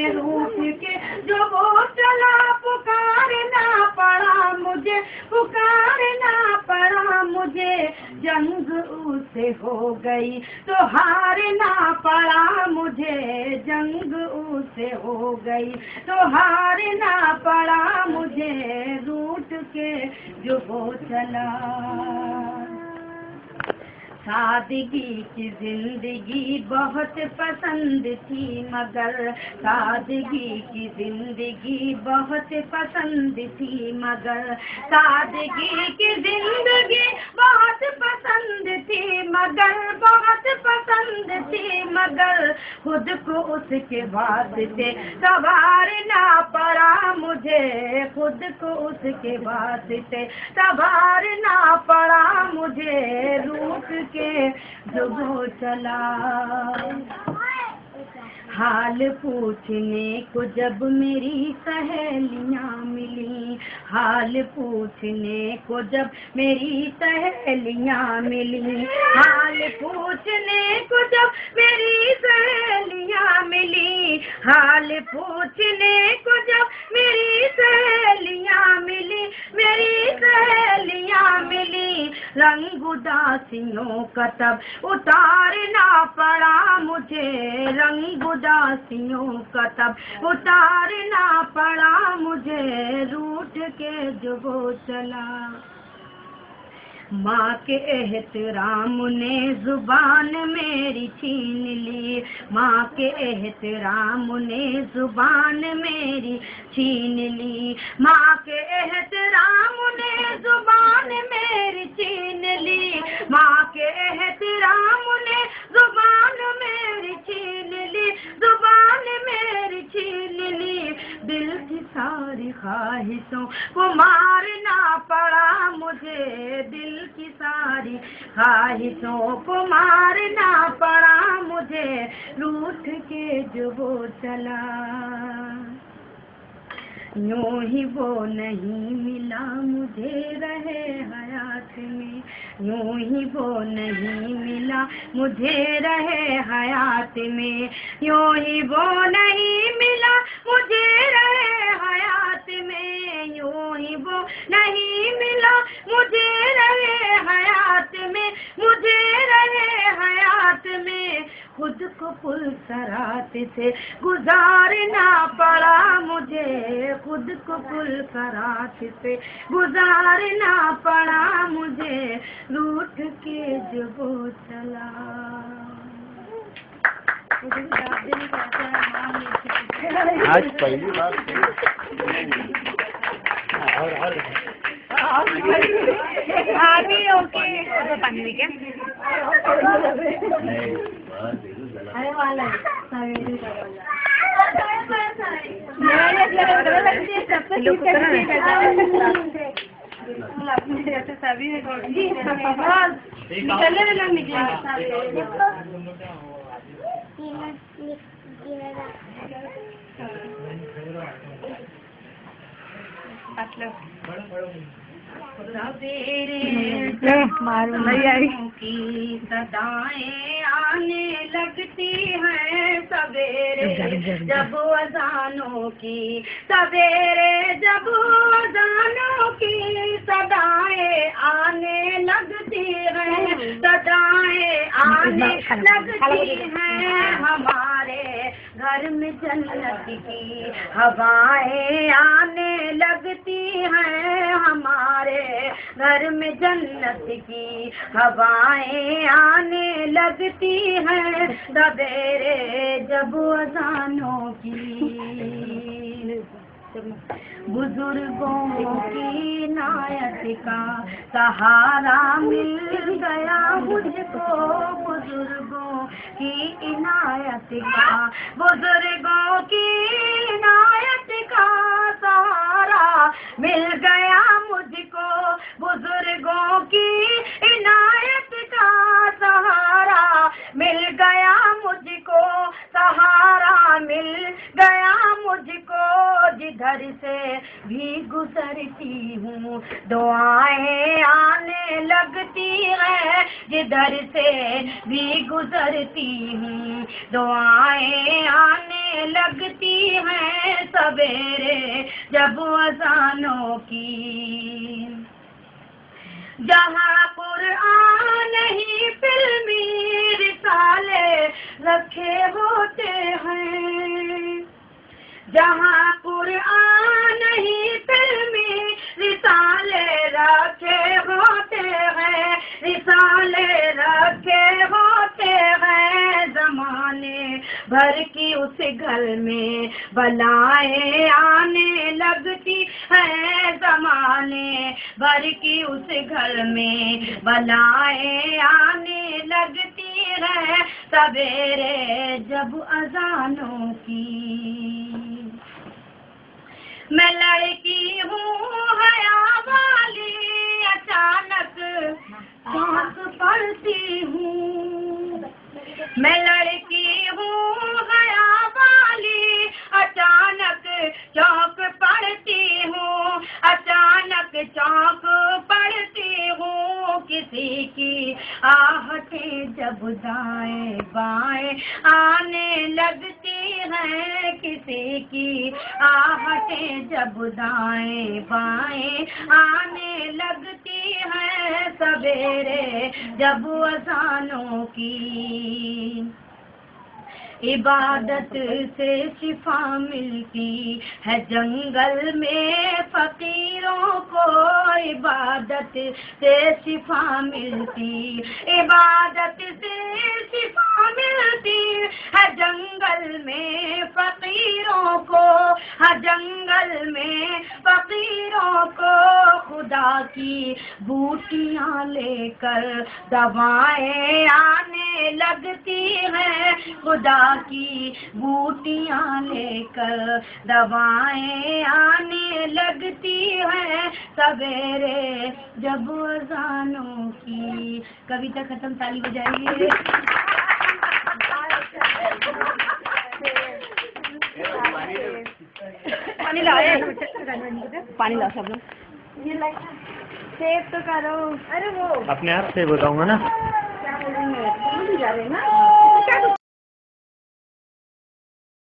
रूठ के जो वो चला, पुकारना पड़ा मुझे, पुकारना पड़ा मुझे। जंग उससे हो गई तो हारना पड़ा मुझे, जंग उससे हो गई तो हारना पड़ा मुझे। रूठ के जो वो चला। सादगी की जिंदगी बहुत पसंद थी मगर, सादगी की जिंदगी बहुत पसंद थी मगर, सादगी की जिंदगी बहुत पसंद थी मगर, बहुत पसंद थी मगर। खुद को उसके वास्ते संवारना पड़ा मुझे, खुद को उसके वास्ते संवारना पड़ा मुझे। रूठ के जो वो चला। हाल पूछने को जब मेरी सहेलियां मिली, हाल पूछने को जब मेरी सहेलियां मिली, हाल पूछने को जब मेरी सहेलियां मिली, हाल पूछने को जब मेरी सहेलियां मिली, मेरी सहेलियां मिली। रंग उदासियों का तब उतारना पड़ा मुझे, रंग उदासियों का तब उतारना पड़ा मुझे। रूठ के जो वो चला। माँ के एहतराम ने जुबान मेरी छीन ली, माँ के एहतराम ने जुबान मेरी छीन ली, माँ के एहतराम ने जुबान मेरी छीन ली, माँ के एहतराम ने जुबान मेरी छीन ली, जुबान मेरी छीन ली। दिल की सारी ख्वाहिशों को मारना पड़ा मुझे, दिल की सारी ख्वाहिशों को मारना पड़ा मुझे। रूठ के जो वो चला। यूं ही वो नहीं मिला मुझे रहे हयात में, यूं ही वो नहीं मिला मुझे रहे हयात में, यूं ही वो नहीं मिला मुझे रहे हयात में, यूं ही वो नहीं मिला मुझे रहे हयात में, मुझे रहे हयात में। खुद को पुलसरात से गुजारना पड़ा मुझे, खुद को पुलसरात से गुजारना पड़ा मुझे। रूठ के जो वो चला। आज पहली बार आगे ओके पानी में क्या अरे वाला सभी सवेरे की सदाएं आने लगती हैं, सवेरे जब अजानों की, सवेरे जब अजानों की सदाएं आने लगती हैं, सदाएं आने लगती हैं। हमारे घर में जन्नत की हवाएं आने लगती हैं, हमारे घर में जन्नत की हवाएं आने लगती हैं। सवेरे जब अज़ानों की, बुजुर्गों की इनायत का सहारा मिल गया मुझको, बुजुर्गों की इनायत का, बुजुर्गों की इनायत का सहारा मिल गया मुझको, बुजुर्गों की इनायत का सहारा मिल गया मुझको, सहारा मिल गया मुझको। जिधर से भी गुजरती हूँ दुआएं आने लगती हैं, जिधर से भी गुजरती हूँ दुआएं आने लगती है सवेरे जब अज़ानों की। जहाँ कुरान ही फिल्मी रिसाले रखे होते हैं, जहाँ कुरान ही फिल्मी रिसाले रखे होते हैं, रिसाले रखे होते हैं, जमाने भर की उस घर में बलाएं आने लगती है, जमाने भर की उस घर में बलाएं आने लगती है सवेरे जब अज़ानों की। मैं लड़की हूँ हया वाली, अचानक सांस पड़ती हूँ। मैं लड़की हूँ हया वाली, अचानक चौंक पड़ती हूँ, अचानक चौंक पड़ती हूँ। किसी की आहटें जब दाएं बाएं आने लगती हैं, किसी की आहटें जब दाएं बाएं आने लगती हैं सवेरे जब अज़ानों की। इबादत से शिफा मिलती है जंगल में फकीरों को, इबादत से शिफा मिलती, इबादत से शिफा मिलती है जंगल में फकीरों को, हर जंगल में फकीरों को। खुदा की बूटियां लेकर दवाएं आने लगती हैं, खुदा की बूटियां लेकर दवाएं आने लगती हैं सवेरे जब अज़ानों की। कविता खत्म, ताली बजाइए। पानी लाए, पानी ला सब लोग। ये सेव तो करो। अरे वो अपने आप से बताऊंगा ना, क्या बोलेंगे, जा रहे हैं ना।